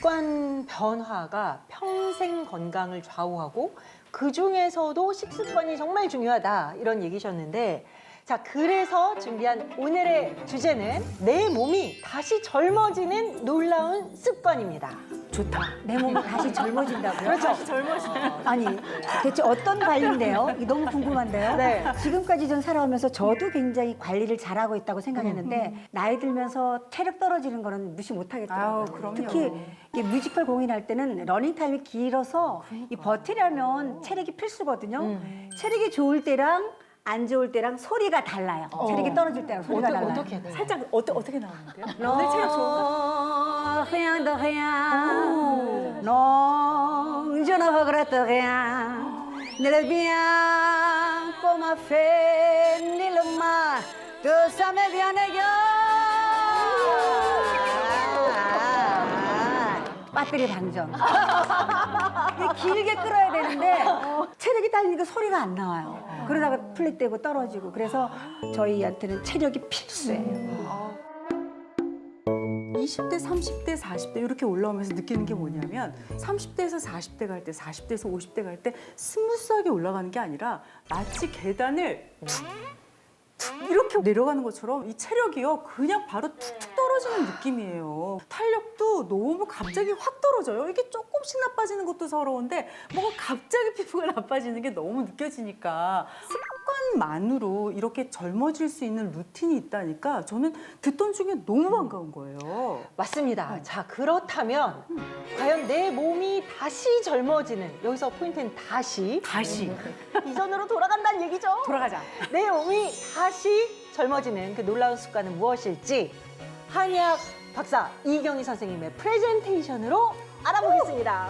습관 변화가 평생 건강을 좌우하고 그중에서도 식습관이 정말 중요하다 이런 얘기셨는데 자 그래서 준비한 오늘의 주제는 내 몸이 다시 젊어지는 놀라운 습관입니다. 좋다. 내 몸이 다시 젊어진다고요? 그렇죠. 다시 젊어진다. 아니, 대체 어떤 관리인데요? 이게 너무 궁금한데요? 네. 지금까지 전 살아오면서 저도 굉장히 관리를 잘하고 있다고 생각했는데 나이 들면서 체력 떨어지는 거는 무시 못하겠더라고요. 아우, 그럼요. 특히 이게 뮤지컬 공연할 때는 러닝 타임이 길어서 이 버티려면 체력이 필수거든요. 체력이 좋을 때랑 안 좋을 때랑 소리가 달라요. 체력이 떨어질 때랑 소리가 달라요. 어떻게 해야 돼요? 살짝 어떻게 나오는데요? 오늘 체력 좋은가? rien de rien. Non, je ne regrette rien. Ni le bien qu'on m'a fait, ni le mal. Tout ça me vient de 배터리 방전. 이게 길게 끌어야 되는데 체력이 딸리니까 소리가 안 나와요. 그러다가 플랫되고 떨어지고 그래서 저희한테는 체력이 필수예요. 20대, 30대, 40대 이렇게 올라오면서 느끼는 게 뭐냐면 30대에서 40대 갈 때, 40대에서 50대 갈 때 스무스하게 올라가는 게 아니라 마치 계단을 이렇게 내려가는 것처럼 이 체력이요 그냥 바로 툭툭 떨어지는 느낌이에요. 탄력도 너무 갑자기 확 떨어져요. 이게 조금씩 나빠지는 것도 서러운데 뭔가 갑자기 피부가 나빠지는 게 너무 느껴지니까 습관만으로 이렇게 젊어질 수 있는 루틴이 있다니까 저는 듣던 중에 너무 반가운 거예요. 맞습니다. 자 그렇다면 과연 내 몸이 다시 젊어지는 여기서 포인트는 다시 이전으로 돌아간다는 얘기죠. 돌아가자. 내 몸이 다시 젊어지는 그 놀라운 습관은 무엇일지 한의학 박사 이경희 선생님의 프레젠테이션으로 알아보겠습니다.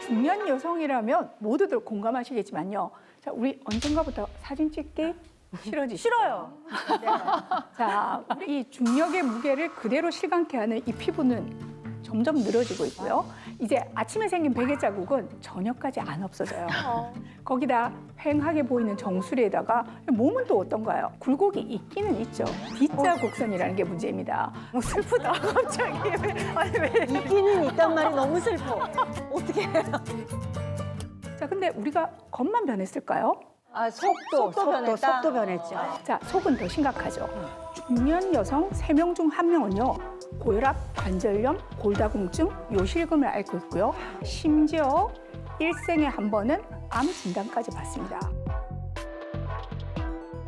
중년 여성이라면 모두들 공감하시겠지만요. 자, 우리 언젠가부터 사진 찍기 싫어요. 자, 이 중력의 무게를 그대로 실감케 하는 이 피부는 점점 늘어지고 있고요. 이제 아침에 생긴 베개 자국은 저녁까지 안 없어져요. 거기다 휑하게 보이는 정수리에다가 몸은 또 어떤가요? 굴곡이 있기는 있죠. D자 곡선이라는 게 문제입니다. 슬프다 갑자기. 아니 왜? 있기는 있단 말이 너무 슬퍼. 어떻게 해요? 자, 근데 우리가 겉만 변했을까요? 아, 속도 변했다. 속도 변했죠. 자, 속은 더 심각하죠. 중년 여성 3명 중 1명은요. 고혈압, 관절염, 골다공증, 요실금을 앓고 있고요. 심지어 일생에 한 번은 암 진단까지 받습니다.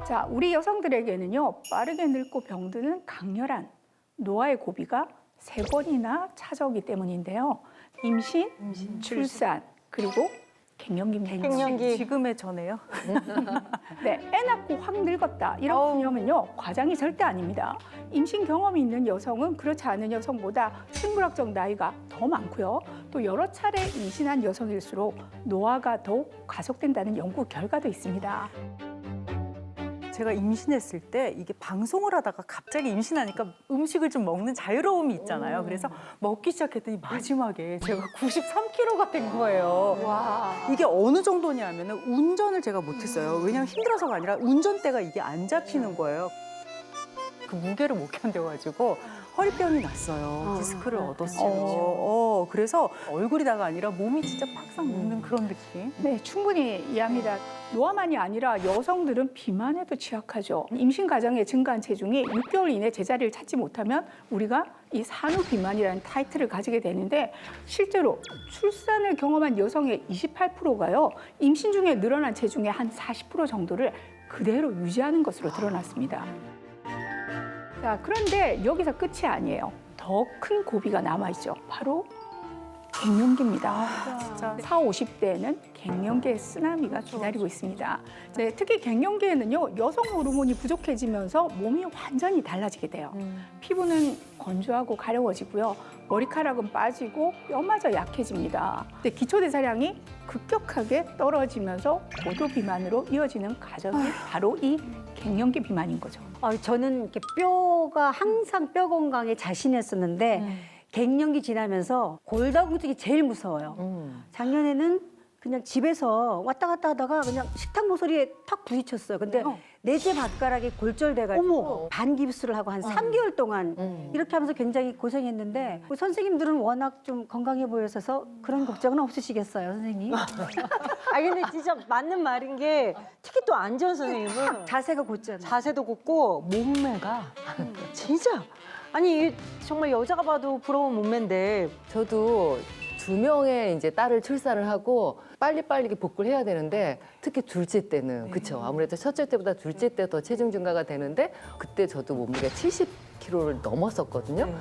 자, 우리 여성들에게는요. 빠르게 늙고 병드는 강렬한 노화의 고비가 3번이나 찾아오기 때문인데요. 임신, 출산, 그리고 갱년기입니다. 갱년기. 지금의 전에요? 네, 애 낳고 확 늙었다 이런 개념은요 과장이 절대 아닙니다. 임신 경험이 있는 여성은 그렇지 않은 여성보다 생물학적 나이가 더 많고요. 또 여러 차례 임신한 여성일수록 노화가 더욱 가속된다는 연구 결과도 있습니다. 제가 임신했을 때 이게 방송을 하다가 갑자기 임신하니까 음식을 좀 먹는 자유로움이 있잖아요. 그래서 먹기 시작했더니 마지막에 제가 93kg가 된 거예요. 와. 이게 어느 정도냐면 운전을 제가 못했어요. 왜냐하면 힘들어서가 아니라 운전대가 이게 안 잡히는 거예요. 그 무게를 못 견뎌가지고 허리병이 났어요. 디스크를 얻었어요. 그래서 얼굴이다가 아니라 몸이 진짜 팍싹 눕는 그런 느낌. 네, 충분히 이해합니다. 노화만이 아니라 여성들은 비만에도 취약하죠. 임신 과정에 증가한 체중이 6개월 이내 제자리를 찾지 못하면 우리가 이 산후 비만이라는 타이틀을 가지게 되는데 실제로 출산을 경험한 여성의 28%가요. 임신 중에 늘어난 체중의 한 40% 정도를 그대로 유지하는 것으로 드러났습니다. 자, 그런데 여기서 끝이 아니에요. 더 큰 고비가 남아있죠. 바로 갱년기입니다. 진짜. 40, 50대에는 갱년기의 쓰나미가 기다리고 있습니다. 네, 특히 갱년기에는요, 여성 호르몬이 부족해지면서 몸이 완전히 달라지게 돼요. 피부는 건조하고 가려워지고요. 머리카락은 빠지고 뼈마저 약해집니다. 근데 기초대사량이 급격하게 떨어지면서 고도 비만으로 이어지는 과정이 바로 이 갱년기 비만인 거죠. 저는 이렇게 뼈가 항상 뼈 건강에 자신했었는데 갱년기 지나면서 골다공증이 제일 무서워요. 작년에는 그냥 집에서 왔다 갔다 하다가 그냥 식탁 모서리에 탁 부딪혔어요. 근데 내제 발가락이 골절돼가지고 반깁스를 하고 한 3개월 동안 이렇게 하면서 굉장히 고생했는데 우리 선생님들은 워낙 좀 건강해 보여서 그런 걱정은 없으시겠어요, 선생님? 근데 진짜 맞는 말인 게 특히 또 안지원 선생님은 자세가 곧잖아요. 자세도 곱고 몸매가 진짜 아니 정말 여자가 봐도 부러운 몸매인데 저도 2명의 이제 딸을 출산을 하고 빨리빨리 이렇게 복구를 해야 되는데 특히 둘째 때는 그쵸 아무래도 첫째 때보다 둘째 때 더 체중 증가가 되는데 그때 저도 몸무게가 70kg를 넘었었거든요.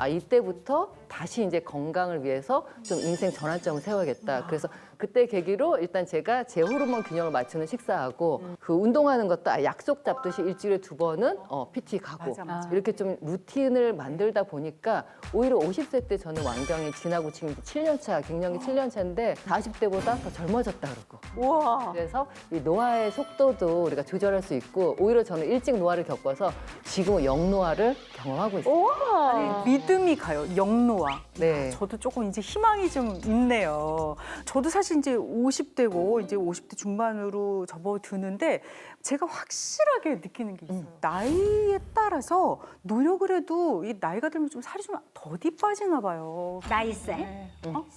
이때부터 다시 이제 건강을 위해서 좀 인생 전환점을 세워야겠다. 그래서 그때 계기로 일단 제가 제 호르몬 균형을 맞추는 식사하고 그 운동하는 것도 약속 잡듯이 일주일에 2번은 PT 가고 맞아. 이렇게 좀 루틴을 만들다 보니까 오히려 50세 때 저는 완경이 지나고 지금 7년 차, 갱년기 7년 차인데 40대보다 더 젊어졌다 그러고. 우와. 그래서 이 노화의 속도도 우리가 조절할 수 있고 오히려 저는 일찍 노화를 겪어서 지금은 영노화를 경험하고 있어요. 우와. 믿음이 가요. 영노화. 네. 저도 조금 이제 희망이 좀 있네요. 저도 사실 이제 50대고 이제 50대 중반으로 접어드는데 제가 확실하게 느끼는 게 있어요. 나이에 따라서 노력을 해도 이 나이가 들면 좀 살이 좀 더디 빠지나 봐요. 나이세.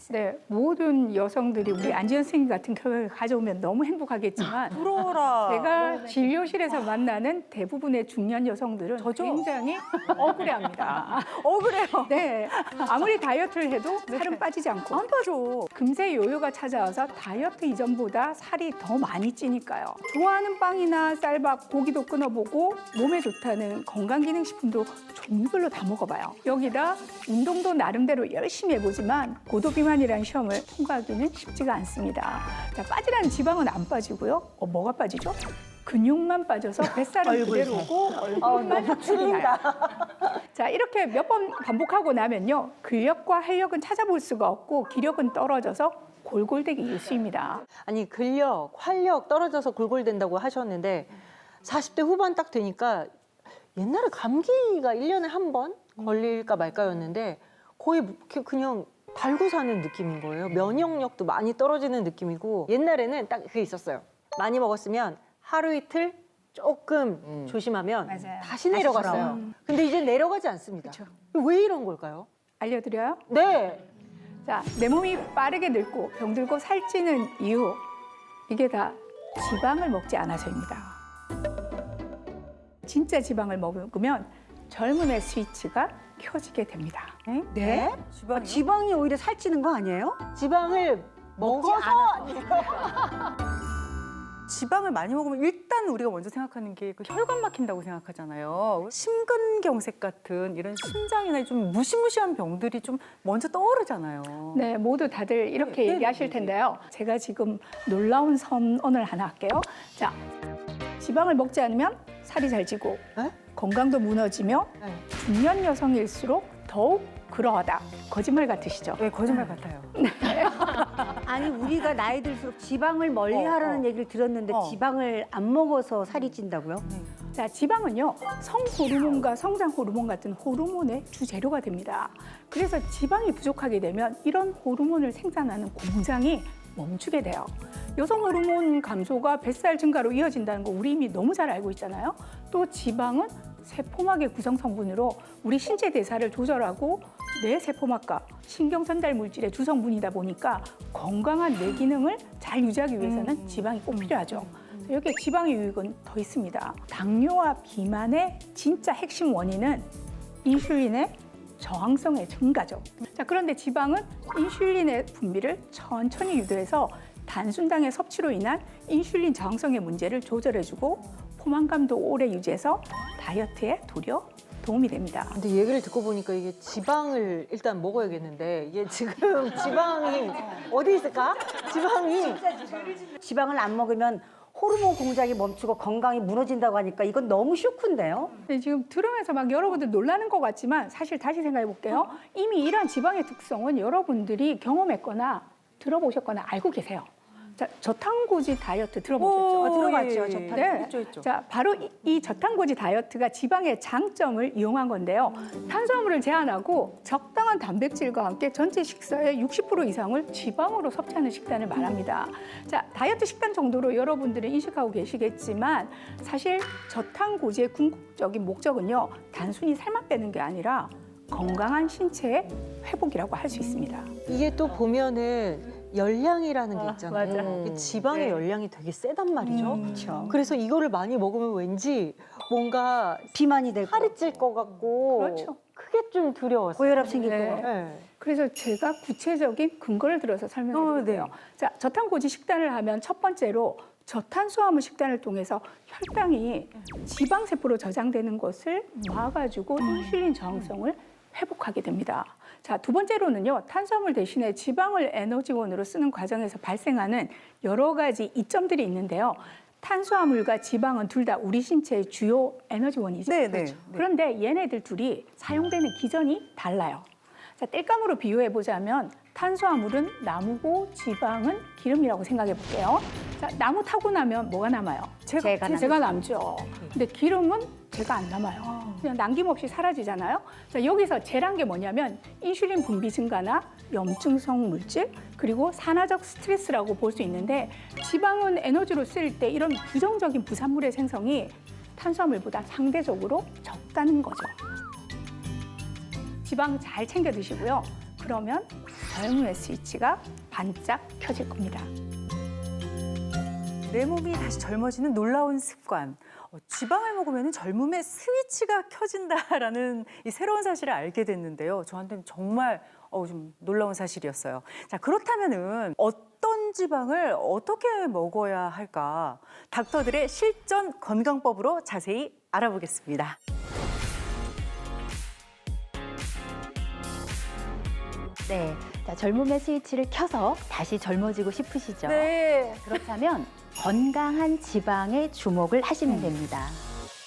네, 모든 여성들이 우리 안지연 선생님 같은 결과를 가져오면 너무 행복하겠지만 부러워라. 제가 진료실에서 만나는 대부분의 중년 여성들은 저죠? 굉장히 억울해합니다. 억울해요. 네, 아무리 다이어트를 해도 살은 빠지지 않고 안 빠져. 금세 요요가 찾아와서 다이어트 이전보다 살이 더 많이 찌니까요. 좋아하는 빵이나 쌀밥, 고기도 끊어보고 몸에 좋다는 건강기능식품도 종류별로 다 먹어봐요. 여기다 운동도 나름대로 열심히 해보지만 고도비만이라는 시험을 통과하기는 쉽지가 않습니다. 자, 빠지라는 지방은 안 빠지고요. 뭐가 빠지죠? 근육만 빠져서 뱃살은 그대로고 얼굴만 줄어요. 자, 이렇게 몇 번 반복하고 나면요. 근력과 활력은 찾아볼 수가 없고 기력은 떨어져서 골골되기 일쑤입니다. 아니 근력, 활력 떨어져서 골골된다고 하셨는데 40대 후반 딱 되니까 옛날에 감기가 1년에 한 번 걸릴까 말까였는데 거의 그냥 달고 사는 느낌인 거예요. 면역력도 많이 떨어지는 느낌이고 옛날에는 딱 그게 있었어요. 많이 먹었으면 하루 이틀 조금 조심하면 맞아요. 다시 내려갔어요. 근데 이제 내려가지 않습니다. 왜 이런 걸까요? 알려드려요? 네. 자, 내 몸이 빠르게 늙고 병들고 살찌는 이유, 이게 다 지방을 먹지 않아서입니다. 진짜 지방을 먹으면 젊음의 스위치가 켜지게 됩니다. 네? 지방이 오히려 살찌는 거 아니에요? 지방을 먹어서 아니에요. 지방을 많이 먹으면 일단 우리가 먼저 생각하는 게 그 혈관 막힌다고 생각하잖아요. 심근경색 같은 이런 심장이나 좀 무시무시한 병들이 좀 먼저 떠오르잖아요. 네, 모두 다들 이렇게 네, 얘기하실 네. 텐데요. 제가 지금 놀라운 선언을 하나 할게요. 자, 지방을 먹지 않으면 살이 잘 찌고 네? 건강도 무너지며 네. 중년 여성일수록 더욱 그러하다. 거짓말 같으시죠? 네, 거짓말 같아요. 아니 우리가 나이 들수록 지방을 멀리 하라는 얘기를 들었는데 지방을 안 먹어서 살이 찐다고요? 자, 지방은요, 성호르몬과 성장호르몬 같은 호르몬의 주재료가 됩니다. 그래서 지방이 부족하게 되면 이런 호르몬을 생산하는 공장이 멈추게 돼요. 여성 호르몬 감소가 뱃살 증가로 이어진다는 거 우리 이미 너무 잘 알고 있잖아요. 또 지방은 세포막의 구성 성분으로 우리 신체 대사를 조절하고 뇌 세포막과 신경 전달 물질의 주성분이다 보니까 건강한 뇌 기능을 잘 유지하기 위해서는 지방이 꼭 필요하죠. 여기에 지방의 유익은 더 있습니다. 당뇨와 비만의 진짜 핵심 원인은 인슐린의 저항성의 증가죠. 자, 그런데 지방은 인슐린의 분비를 천천히 유도해서 단순당의 섭취로 인한 인슐린 저항성의 문제를 조절해주고 포만감도 오래 유지해서 다이어트에 도리어 도움이 됩니다. 근데 얘기를 듣고 보니까 이게 지방을 일단 먹어야겠는데 이게 지금 지방이 어디 있을까? 지방을 안 먹으면 호르몬 공장이 멈추고 건강이 무너진다고 하니까 이건 너무 쇼크인데요? 네, 지금 들으면서 막 여러분들 놀라는 것 같지만 사실 다시 생각해 볼게요. 이미 이러한 지방의 특성은 여러분들이 경험했거나 들어보셨거나 알고 계세요. 자, 저탄고지 다이어트 들어보셨죠? 들어봤죠. 예, 저탄. 네. 있죠. 자, 바로 이 저탄고지 다이어트가 지방의 장점을 이용한 건데요. 탄수화물을 제한하고 적당한 단백질과 함께 전체 식사의 60% 이상을 지방으로 섭취하는 식단을 말합니다. 자, 다이어트 식단 정도로 여러분들은 인식하고 계시겠지만 사실 저탄고지의 궁극적인 목적은요. 단순히 살만 빼는 게 아니라 건강한 신체의 회복이라고 할 수 있습니다. 이게 또 보면은 열량이라는 게 있잖아요. 맞아. 이게 지방의 네. 열량이 되게 세단 말이죠. 그렇죠. 그래서 이거를 많이 먹으면 왠지 뭔가 비만이 될 거. 살이 찔 것 같고 그렇죠. 그게 좀 두려웠어요. 고혈압 생길 네. 거. 네. 그래서 제가 구체적인 근거를 들어서 설명해 드릴게요. 자, 저탄고지 식단을 하면 첫 번째로 저탄수화물 식단을 통해서 혈당이 지방세포로 저장되는 것을 막아주고 인슐린 저항성을 회복하게 됩니다. 자, 두 번째로는요, 탄수화물 대신에 지방을 에너지원으로 쓰는 과정에서 발생하는 여러 가지 이점들이 있는데요. 탄수화물과 지방은 둘 다 우리 신체의 주요 에너지원이죠. 네, 그렇죠. 네. 그런데 얘네들 둘이 사용되는 기전이 달라요. 자, 땔감으로 비유해 보자면 탄수화물은 나무고 지방은 기름이라고 생각해 볼게요. 자, 나무 타고 나면 뭐가 남아요? 제가 남죠. 근데 기름은 제가 안 남아요. 그냥 남김없이 사라지잖아요. 자, 여기서 제란 게 뭐냐면 인슐린 분비 증가나 염증성 물질 그리고 산화적 스트레스라고 볼 수 있는데 지방은 에너지로 쓰일 때 이런 부정적인 부산물의 생성이 탄수화물보다 상대적으로 적다는 거죠. 지방 잘 챙겨 드시고요. 그러면 젊음의 스위치가 반짝 켜질 겁니다. 내 몸이 다시 젊어지는 놀라운 습관. 지방을 먹으면 젊음의 스위치가 켜진다라는 이 새로운 사실을 알게 됐는데요. 저한테는 정말 좀 놀라운 사실이었어요. 자, 그렇다면은 어떤 지방을 어떻게 먹어야 할까? 닥터들의 실전 건강법으로 자세히 알아보겠습니다. 네, 자, 젊음의 스위치를 켜서 다시 젊어지고 싶으시죠? 네. 그렇다면 건강한 지방에 주목을 하시면 됩니다.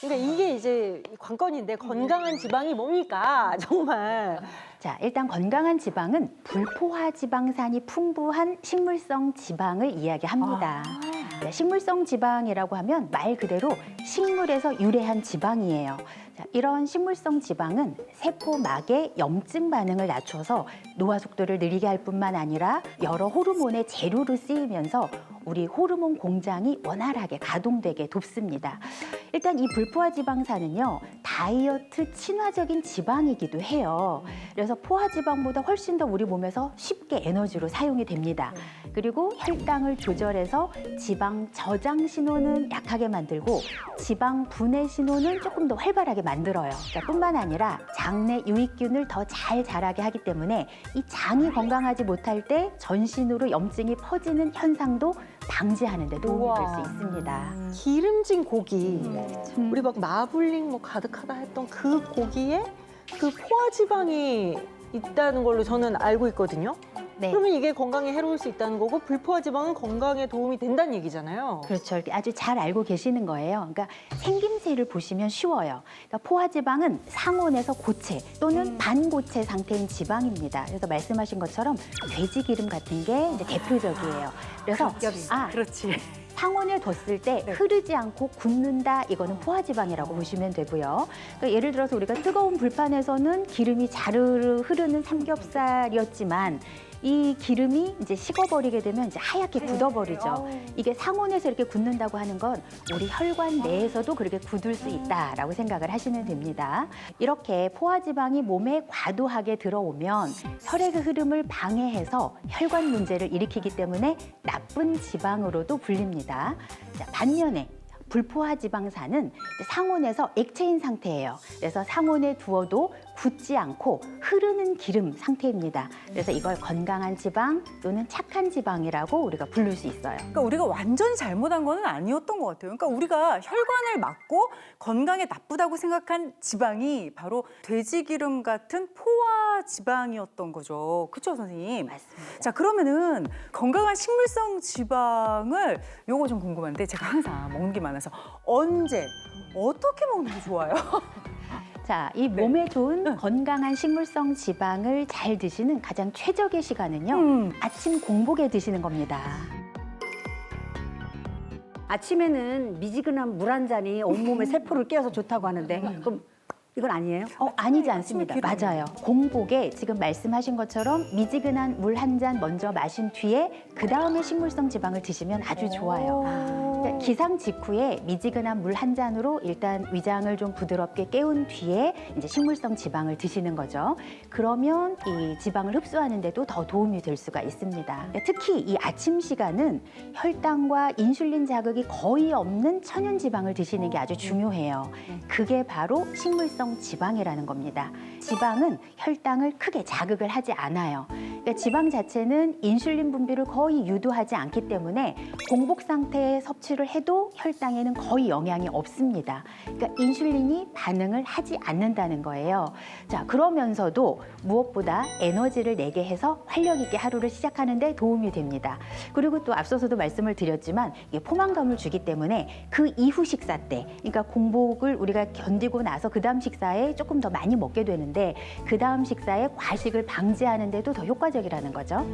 그러니까 이게 이제 관건인데 건강한 지방이 뭡니까? 정말. 자, 일단 건강한 지방은 불포화 지방산이 풍부한 식물성 지방을 이야기합니다. 네, 식물성 지방이라고 하면 말 그대로 식물에서 유래한 지방이에요. 자, 이런 식물성 지방은 세포막의 염증 반응을 낮춰서 노화 속도를 느리게 할 뿐만 아니라 여러 호르몬의 재료로 쓰이면서 우리 호르몬 공장이 원활하게 가동되게 돕습니다. 일단 이 불포화 지방산은요, 다이어트 친화적인 지방이기도 해요. 그래서 포화 지방보다 훨씬 더 우리 몸에서 쉽게 에너지로 사용이 됩니다. 그리고 혈당을 조절해서 지방 저장 신호는 약하게 만들고 지방 분해 신호는 조금 더 활발하게 만들어요. 그러니까 뿐만 아니라 장내 유익균을 더 잘 자라게 하기 때문에 이 장이 건강하지 못할 때 전신으로 염증이 퍼지는 현상도 방지하는 데 도움이 될 수 있습니다. 기름진 고기. 우리 막 마블링 뭐 가득하다 했던 그 고기에 그 포화 지방이 있다는 걸로 저는 알고 있거든요. 네. 그러면 이게 건강에 해로울 수 있다는 거고 불포화 지방은 건강에 도움이 된다는 얘기잖아요. 그렇죠. 이렇게 아주 잘 알고 계시는 거예요. 그러니까 생김새를 보시면 쉬워요. 그러니까 포화지방은 상온에서 고체 또는 반고체 상태인 지방입니다. 그래서 말씀하신 것처럼 돼지 기름 같은 게 이제 대표적이에요. 그래서 그렇지. 상온에 뒀을 때 흐르지 않고 굳는다. 이거는 포화지방이라고 보시면 되고요. 그러니까 예를 들어서 우리가 뜨거운 불판에서는 기름이 자르르 흐르는 삼겹살이었지만 이 기름이 이제 식어버리게 되면 이제 하얗게 굳어버리죠. 이게 상온에서 이렇게 굳는다고 하는 건 우리 혈관 내에서도 그렇게 굳을 수 있다라고 생각을 하시면 됩니다. 이렇게 포화지방이 몸에 과도하게 들어오면 혈액의 흐름을 방해해서 혈관 문제를 일으키기 때문에 나쁜 지방으로도 불립니다. 자, 반면에 불포화 지방산은 상온에서 액체인 상태예요. 그래서 상온에 두어도 굳지 않고 흐르는 기름 상태입니다. 그래서 이걸 건강한 지방 또는 착한 지방이라고 우리가 부를 수 있어요. 그러니까 우리가 완전히 잘못한 거는 아니었던 것 같아요. 그러니까 우리가 혈관을 막고 건강에 나쁘다고 생각한 지방이 바로 돼지기름 같은 포화 지방이었던 거죠. 그렇죠, 선생님? 맞습니다. 자, 그러면은 건강한 식물성 지방을 요거 좀 궁금한데 제가 항상 먹는 게 많아서 언제 어떻게 먹는 게 좋아요? 자, 이 몸에 좋은 건강한 식물성 지방을 잘 드시는 가장 최적의 시간은요. 아침 공복에 드시는 겁니다. 아침에는 미지근한 물 한 잔이 온몸에 세포를 깨워서 좋다고 하는데 그럼 이건 아니에요? 아니지 않습니다. 맞아요. 공복에 지금 말씀하신 것처럼 미지근한 물 한 잔 먼저 마신 뒤에 그 다음에 식물성 지방을 드시면 아주 좋아요. 그러니까 기상 직후에 미지근한 물 한 잔으로 일단 위장을 좀 부드럽게 깨운 뒤에 이제 식물성 지방을 드시는 거죠. 그러면 이 지방을 흡수하는 데도 더 도움이 될 수가 있습니다. 특히 이 아침 시간은 혈당과 인슐린 자극이 거의 없는 천연 지방을 드시는 게 아주 중요해요. 그게 바로 식물성 지방이라는 겁니다. 지방은 혈당을 크게 자극을 하지 않아요. 그러니까 지방 자체는 인슐린 분비를 거의 유도하지 않기 때문에 공복 상태에 섭취를 해도 혈당에는 거의 영향이 없습니다. 그러니까 인슐린이 반응을 하지 않는다는 거예요. 자, 그러면서도 무엇보다 에너지를 내게 해서 활력 있게 하루를 시작하는 데 도움이 됩니다. 그리고 또 앞서서도 말씀을 드렸지만 이게 포만감을 주기 때문에 그 이후 식사 때, 그러니까 공복을 우리가 견디고 나서 그 다음 식사에 조금 더 많이 먹게 되는데 그 다음 식사에 과식을 방지하는 데도 더 효과적이라는 거죠.